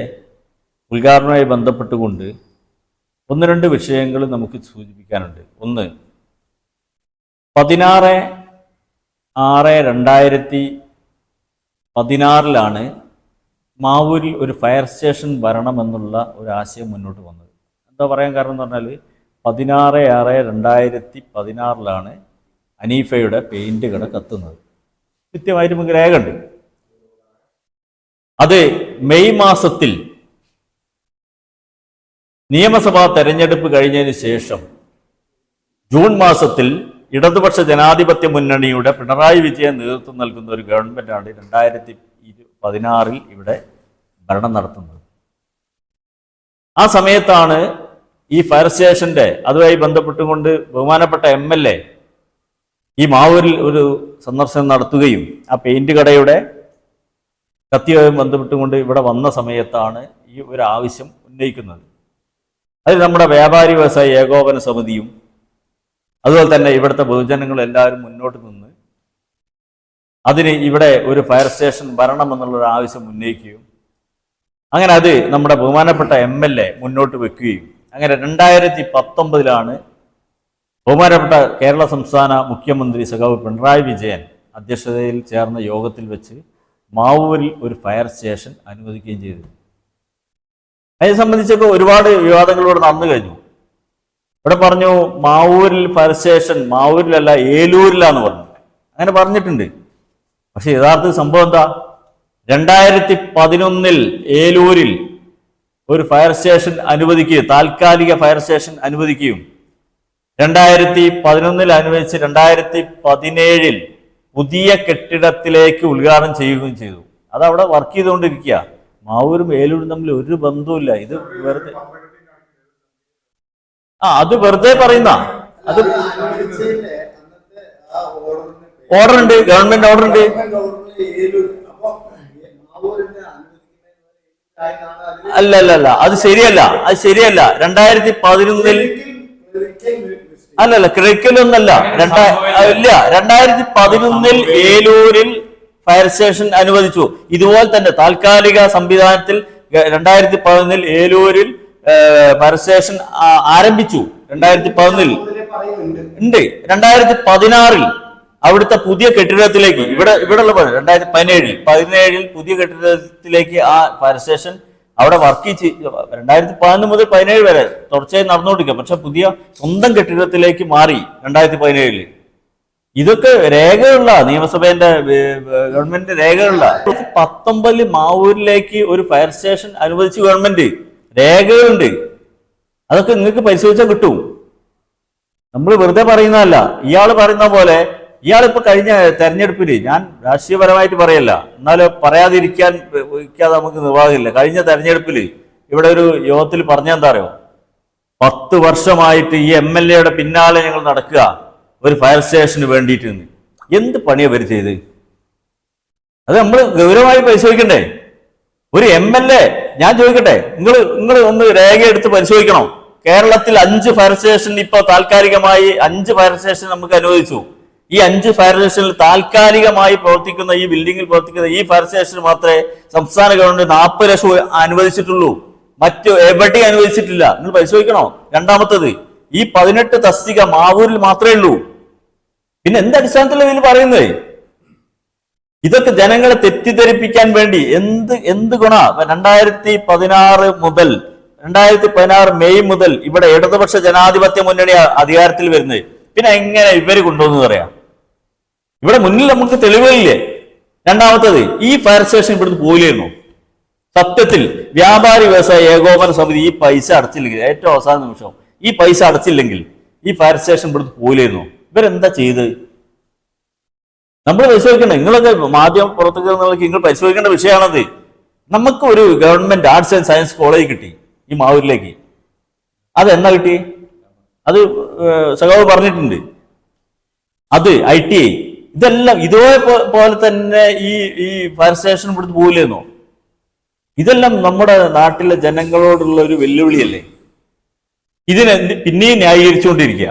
ഉദ്ഘാടനവുമായി ബന്ധപ്പെട്ടുകൊണ്ട് ഒന്ന് രണ്ട് വിഷയങ്ങൾ നമുക്ക് സൂചിപ്പിക്കാനുണ്ട്. ഒന്ന്, 16/6/2016 മാവൂരിൽ ഒരു ഫയർ സ്റ്റേഷൻ വരണമെന്നുള്ള ഒരു ആശയം മുന്നോട്ട് വന്നത്. എന്താ പറയാൻ കാരണം എന്ന് പറഞ്ഞാൽ 16/6/2016 അനീഫയുടെ പെയിന്റ് കട കത്തുന്നത്. കൃത്യമായിട്ട് നമുക്ക് രേഖയുണ്ട്. അത് മെയ് മാസത്തിൽ നിയമസഭാ തെരഞ്ഞെടുപ്പ് കഴിഞ്ഞതിന് ശേഷം ജൂൺ മാസത്തിൽ ഇടതുപക്ഷ ജനാധിപത്യ മുന്നണിയുടെ പിണറായി വിജയൻ നേതൃത്വം നൽകുന്ന ഒരു ഗവൺമെന്റാണ് 2016 ഇവിടെ ഭരണം നടത്തുന്നത്. ആ സമയത്താണ് ഈ ഫയർ സ്റ്റേഷന്റെ അതുമായി ബന്ധപ്പെട്ടുകൊണ്ട് ബഹുമാനപ്പെട്ട MLA ഈ മാവൂരിൽ ഒരു സന്ദർശനം നടത്തുകയും ആ പെയിന്റ് കടയുടെ കത്തിയുമായി ബന്ധപ്പെട്ടുകൊണ്ട് ഇവിടെ വന്ന സമയത്താണ് ഈ ഒരു ആവശ്യം ഉന്നയിക്കുന്നത്. അതിൽ നമ്മുടെ വ്യാപാരി വ്യവസായ ഏകോപന സമിതിയും അതുപോലെ തന്നെ ഇവിടുത്തെ പൊതുജനങ്ങൾ എല്ലാവരും മുന്നോട്ട് നിന്ന് അതിന് ഇവിടെ ഒരു ഫയർ സ്റ്റേഷൻ വരണമെന്നുള്ളൊരു ആവശ്യം ഉന്നയിക്കുകയും അങ്ങനെ അത് നമ്മുടെ ബഹുമാനപ്പെട്ട MLA മുന്നോട്ട് വെക്കുകയും അങ്ങനെ 2019 ബഹുമാനപ്പെട്ട കേരള സംസ്ഥാന മുഖ്യമന്ത്രി സഖാവ് പിണറായി വിജയൻ അധ്യക്ഷതയിൽ ചേർന്ന യോഗത്തിൽ വെച്ച് മാവൂരിൽ ഒരു ഫയർ സ്റ്റേഷൻ അനുവദിക്കുകയും ചെയ്തു. അതിനെ സംബന്ധിച്ചൊക്കെ ഒരുപാട് വിവാദങ്ങളിലൂടെ നടന്നു കഴിഞ്ഞു. ഇവിടെ പറഞ്ഞു മാവൂരിൽ ഫയർ സ്റ്റേഷൻ മാവൂരിലല്ല ഏലൂരിലാന്ന് പറഞ്ഞു. അങ്ങനെ പറഞ്ഞിട്ടുണ്ട്. പക്ഷെ യഥാർത്ഥ സംഭവം എന്താ? 2011 ഏലൂരിൽ ഒരു ഫയർ സ്റ്റേഷൻ അനുവദിക്കുകയും താൽക്കാലിക ഫയർ സ്റ്റേഷൻ അനുവദിക്കുകയും 2011 അനുവദിച്ച് 2017 പുതിയ കെട്ടിടത്തിലേക്ക് ഉദ്ഘാടനം ചെയ്യുകയും ചെയ്തു. അതവിടെ വർക്ക് ചെയ്തുകൊണ്ടിരിക്കുക. മാവൂരും ഏലൂരും തമ്മിൽ ഒരു ബന്ധവുമില്ല. ഇത് വെറുതെ അത് വെറുതെ പറയുന്ന അത് ഓർഡർ ഉണ്ട്, ഗവൺമെന്റ് ഓർഡർ ഉണ്ട്. അല്ല അത് ശരിയല്ല, 2011 അല്ലല്ല ക്രിക്കലൊന്നല്ല 2011 ഏലൂരിൽ ഫയർ സ്റ്റേഷൻ അനുവദിച്ചു. ഇതുപോലെ തന്നെ താൽക്കാലിക സംവിധാനത്തിൽ 2011 ഏലൂരിൽ ഫയർ സ്റ്റേഷൻ ആരംഭിച്ചു. 2011 ഉണ്ട്. 2016 അവിടുത്തെ പുതിയ കെട്ടിടത്തിലേക്ക് ഇവിടെ ഉള്ള 2017 പുതിയ കെട്ടിടത്തിലേക്ക് ആ ഫയർ സ്റ്റേഷൻ അവിടെ വർക്ക് 2011 മുതൽ 17 വരെ തുടർച്ചയായി നടന്നുകൊണ്ടിരിക്കുക. പക്ഷെ പുതിയ സ്വന്തം കെട്ടിടത്തിലേക്ക് മാറി 2017. ഇതൊക്കെ രേഖയുള്ള നിയമസഭയുടെ ഗവൺമെന്റ് രേഖയുള്ള 2019 മാവൂരിലേക്ക് ഒരു ഫയർ സ്റ്റേഷൻ അനുവദിച്ചു ഗവൺമെന്റ്. രേഖകളുണ്ട്. അതൊക്കെ നിങ്ങൾക്ക് പരിശോധിച്ചാൽ കിട്ടും. നമ്മൾ വെറുതെ പറയുന്നതല്ല. ഇയാൾ പറയുന്ന പോലെ ഇയാളിപ്പോ കഴിഞ്ഞ തെരഞ്ഞെടുപ്പിൽ, ഞാൻ രാഷ്ട്രീയപരമായിട്ട് പറയല്ല, എന്നാലും പറയാതിരിക്കാതെ നമുക്ക് നിർവാഹമില്ല. കഴിഞ്ഞ തെരഞ്ഞെടുപ്പിൽ ഇവിടെ ഒരു യോഗത്തിൽ പറഞ്ഞെന്താ അറിയോ? 10 വർഷമായിട്ട് ഈ MLAയുടെ പിന്നാലെ ഞങ്ങൾ നടക്കുക ഒരു ഫയർ സ്റ്റേഷന് വേണ്ടിയിട്ട്. എന്ത് പണിയാണ് ഇവർ ചെയ്ത്? അത് നമ്മൾ ഗൗരവമായി പരിശോധിക്കണ്ടേ? ഒരു MLA, ഞാൻ ചോദിക്കട്ടെ, നിങ്ങൾ ഒന്ന് രേഖയെടുത്ത് പരിശോധിക്കണം. കേരളത്തിൽ 5 ഫയർ സ്റ്റേഷൻ ഇപ്പൊ താൽക്കാലികമായി 5 ഫയർ സ്റ്റേഷൻ നമുക്ക് അനുവദിച്ചു. ഈ 5 ഫയർ സ്റ്റേഷനിൽ താൽക്കാലികമായി പ്രവർത്തിക്കുന്ന ഈ ബിൽഡിംഗിൽ പ്രവർത്തിക്കുന്ന ഈ ഫയർ സ്റ്റേഷന് മാത്രമേ സംസ്ഥാന ഗവൺമെന്റ് 40 ലക്ഷം അനുവദിച്ചിട്ടുള്ളൂ. മറ്റു എവിടെയും അനുവദിച്ചിട്ടില്ല. നിങ്ങൾ പരിശോധിക്കണോ? രണ്ടാമത്തത്, ഈ 18 തസ്തിക മാവൂരിൽ മാത്രമേ ഉള്ളൂ. പിന്നെ എന്ത് അടിസ്ഥാനത്തിലാണ് ഇതിൽ പറയുന്നത്? ഇതൊക്കെ ജനങ്ങളെ തെറ്റിദ്ധരിപ്പിക്കാൻ വേണ്ടി എന്ത് ഗുണ? 2016 മുതൽ 2016 മെയ് മുതൽ ഇവിടെ ഇടതുപക്ഷ ജനാധിപത്യ മുന്നണി അധികാരത്തിൽ വരുന്നത്. പിന്നെ എങ്ങനെ ഇവര് കൊണ്ടുവന്നു പറയാം? ഇവിടെ മുന്നിൽ നമുക്ക് തെളിവുകളില്ലേ? രണ്ടാമത്തത്, ഈ ഫയർ സ്റ്റേഷൻ ഇവിടുന്ന് പോയില്ലായിരുന്നു. സത്യത്തിൽ വ്യാപാരി വ്യവസായ ഏകോപന സമിതി ഈ പൈസ അടച്ചില്ലെങ്കിൽ, ഏറ്റവും അവസാന നിമിഷം ഈ പൈസ അടച്ചില്ലെങ്കിൽ ഈ ഫയർ സ്റ്റേഷൻ ഇവിടുന്ന് പോയില്ലായിരുന്നു. ഇവരെന്താ ചെയ്തത്? നമ്മൾ പരിശോധിക്കണം. നിങ്ങളൊക്കെ മാധ്യമ പുറത്തേക്ക് നിങ്ങൾ പരിശോധിക്കേണ്ട വിഷയമാണത്. നമുക്ക് ഒരു government arts and science college കിട്ടി ഈ മാവൂരിലേക്ക്. അത് എന്നാ കിട്ടി? അത് സഖാവ് പറഞ്ഞിട്ടുണ്ട്. അത് ITI ഇതെല്ലാം ഇതേപോലെ തന്നെ ഈ ഫയർ സ്റ്റേഷൻ ഇവിടുന്ന് പോകില്ലെന്നോ? ഇതെല്ലാം നമ്മുടെ നാട്ടിലെ ജനങ്ങളോടുള്ള ഒരു വെല്ലുവിളിയല്ലേ? ഇതിനെ പിന്നെയും ന്യായീകരിച്ചുകൊണ്ടിരിക്കുക.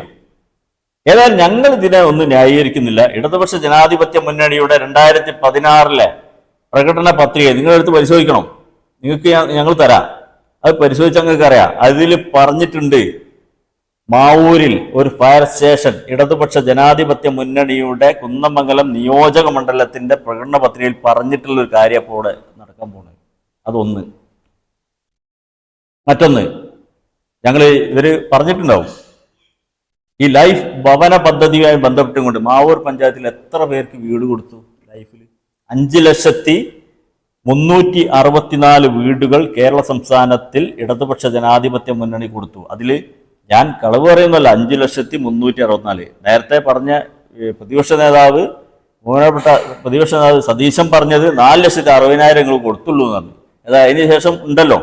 ഏതായാലും ഞങ്ങൾ ഇതിനെ ഒന്നും ന്യായീകരിക്കുന്നില്ല. ഇടതുപക്ഷ ജനാധിപത്യ മുന്നണിയുടെ 2016 പ്രകടന പത്രിക നിങ്ങളെടുത്ത് പരിശോധിക്കണം. നിങ്ങൾക്ക് ഞങ്ങൾ തരാം. അത് പരിശോധിച്ച് ഞങ്ങൾക്ക് അറിയാം. അതിൽ പറഞ്ഞിട്ടുണ്ട് മാവൂരിൽ ഒരു ഫയർ സ്റ്റേഷൻ ഇടതുപക്ഷ ജനാധിപത്യ മുന്നണിയുടെ കുന്നമംഗലം നിയോജക മണ്ഡലത്തിന്റെ പ്രകടന പത്രികയിൽ പറഞ്ഞിട്ടുള്ള ഒരു കാര്യം അപ്പോൾ ഇവിടെ നടക്കാൻ പോകുന്നത്. അതൊന്ന്. മറ്റൊന്ന്, ഇവര് പറഞ്ഞിട്ടുണ്ടാവും, ഈ ലൈഫ് ഭവന പദ്ധതിയുമായി ബന്ധപ്പെട്ടുകൊണ്ട് മാവൂർ പഞ്ചായത്തിൽ എത്ര പേർക്ക് വീട് കൊടുത്തു? ലൈഫിൽ 5,364 വീടുകൾ കേരള സംസ്ഥാനത്തിൽ ഇടതുപക്ഷ ജനാധിപത്യ മുന്നണി കൊടുത്തു. അതിൽ ഞാൻ കളവ് പറയുന്നല്ല, 5,364. നേരത്തെ പറഞ്ഞ പ്രതിപക്ഷ നേതാവ് സതീശൻ പറഞ്ഞത് 4,60,000 കൊടുത്തുള്ളൂ എന്നാണ്. അതിന് ശേഷം ഉണ്ടല്ലോ.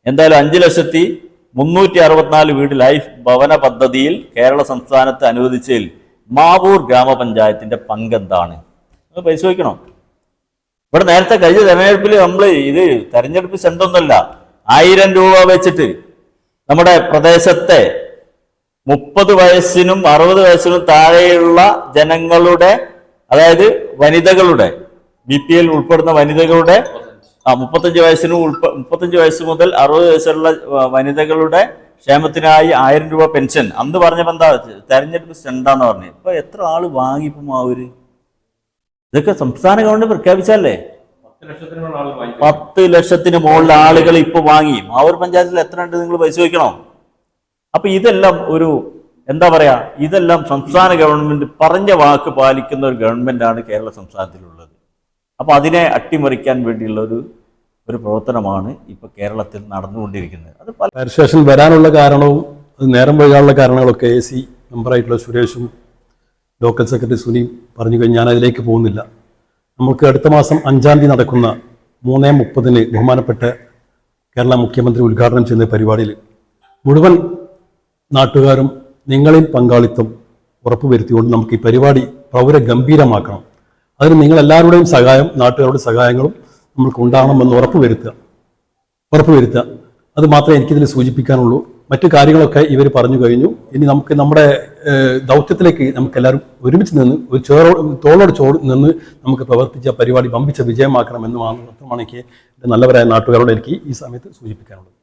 എന്തായാലും 5,364 വീട് ലൈഫ് ഭവന പദ്ധതിയിൽ കേരള സംസ്ഥാനത്ത് അനുവദിച്ചതിൽ മാവൂർ ഗ്രാമപഞ്ചായത്തിന്റെ പങ്കെന്താണ്? അത് പരിശോധിക്കണം. ഇവിടെ നേരത്തെ കഴിഞ്ഞ തെരഞ്ഞെടുപ്പിൽ ഇത് തെരഞ്ഞെടുപ്പ് സെന്റൊന്നുമല്ല, 1000 രൂപ വെച്ചിട്ട് നമ്മുടെ പ്രദേശത്തെ 30 വയസ്സിനും 60 വയസ്സിനും താഴെയുള്ള ജനങ്ങളുടെ, അതായത് വനിതകളുടെ, BPL ഉൾപ്പെടുന്ന വനിതകളുടെ 35 വയസ്സ് മുതൽ 60 വയസ്സുള്ള വനിതകളുടെ ക്ഷേമത്തിനായി 1000 രൂപ പെൻഷൻ അന്ന് പറഞ്ഞപ്പോ എന്താ തെരഞ്ഞെടുപ്പ് സ്റ്റണ്ടാന്ന് പറഞ്ഞു. ഇപ്പൊ എത്ര ആള് വാങ്ങി? ഇപ്പം മാവൂര് ഇതൊക്കെ സംസ്ഥാന ഗവൺമെന്റ് പ്രഖ്യാപിച്ചല്ലേ? 10 ലക്ഷത്തിന് മുകളിൽ ആളുകൾ ഇപ്പൊ വാങ്ങി. മാവൂർ പഞ്ചായത്തിൽ എത്ര ഉണ്ട് നിങ്ങൾ പരിശോധിക്കണം. അപ്പൊ ഇതെല്ലാം ഒരു എന്താ പറയാ, ഇതെല്ലാം സംസ്ഥാന ഗവൺമെന്റ് പറഞ്ഞ വാക്ക് പാലിക്കുന്ന ഒരു ഗവൺമെന്റാണ് കേരള സംസ്ഥാനത്തിലുള്ളത്. അപ്പൊ അതിനെ അട്ടിമറിക്കാൻ വേണ്ടിയുള്ള ഒരു പ്രവർത്തനമാണ് ഇപ്പൊ കേരളത്തിൽ നടന്നുകൊണ്ടിരിക്കുന്നത്. അത് ഫയർ സ്റ്റേഷൻ വരാനുള്ള കാരണവും അത് നേരം വൈകാനുള്ള കാരണങ്ങളൊക്കെ AC മെമ്പറായിട്ടുള്ള സുരേഷും ലോക്കൽ സെക്രട്ടറി സുനിയും പറഞ്ഞു കഴിഞ്ഞ് ഞാൻ അതിലേക്ക് പോകുന്നില്ല. നമുക്ക് അടുത്ത മാസം 5-ാം തീയതി നടക്കുന്ന 3:30 ബഹുമാനപ്പെട്ട കേരള മുഖ്യമന്ത്രി ഉദ്ഘാടനം ചെയ്യുന്ന പരിപാടിയിൽ മുഴുവൻ നാട്ടുകാരും നിങ്ങളിൽ പങ്കാളിത്തം ഉറപ്പുവരുത്തിക്കൊണ്ട് നമുക്ക് ഈ പരിപാടി പ്രൗരഗംഭീരമാക്കണം. അതിന് നിങ്ങളെല്ലാവരുടെയും സഹായം, നാട്ടുകാരുടെ സഹായങ്ങളും നമ്മൾക്ക് ഉണ്ടാകണമെന്ന് ഉറപ്പുവരുത്തുക. അത് മാത്രമേ എനിക്കിതിൽ സൂചിപ്പിക്കാനുള്ളൂ. മറ്റു കാര്യങ്ങളൊക്കെ ഇവർ പറഞ്ഞു കഴിഞ്ഞു. ഇനി നമുക്ക് നമ്മുടെ ദൗത്യത്തിലേക്ക് നമുക്കെല്ലാവരും ഒരുമിച്ച് നിന്ന് ഒരു തോളോട് നിന്ന് നമുക്ക് പ്രവർത്തിച്ച പരിപാടി വമ്പിച്ച വിജയമാക്കണമെന്ന് മാത്രമാണ് എനിക്ക് നല്ലവരായ നാട്ടുകാരോട് എനിക്ക് ഈ സമയത്ത് സൂചിപ്പിക്കാനുള്ളത്.